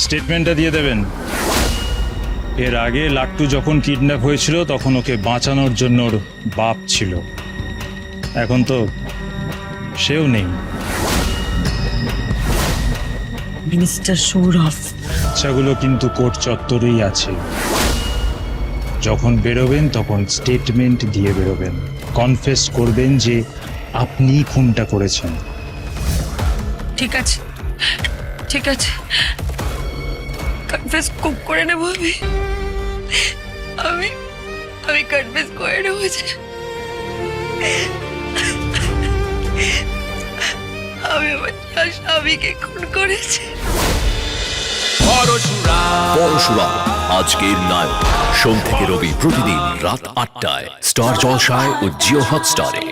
স্টেটমেন্টটা দিয়ে দেবেন। এর আগে লাট্টু যখন কিডন্যাপ হয়েছিল তখন ওকে বাঁচানোর জন্য ওর বাপ ছিল, এখন তো সেও নেই। মিনিস্টার সৌরভ, বাচ্চাগুলো কিন্তু কোর্ট চত্বরেই আছে। যখন বেরোবেন তখন স্টেটমেন্ট দিয়ে বেরোবেন, কনফেস করবেন যে আপনি খুনটা করেছেন। ঠিক আছে ঠিক আছে, কনফেস খুব করে নেবো আমি আমি কনফেস করে নেবো যে আমি আমার স্বামীকে খুন করেছি। পরশুরাম আজকের নায়ক, সোম থেকে রবি প্রতিদিন রাত ৮টায় স্টার জলসায় ও জিও হটস্টারে।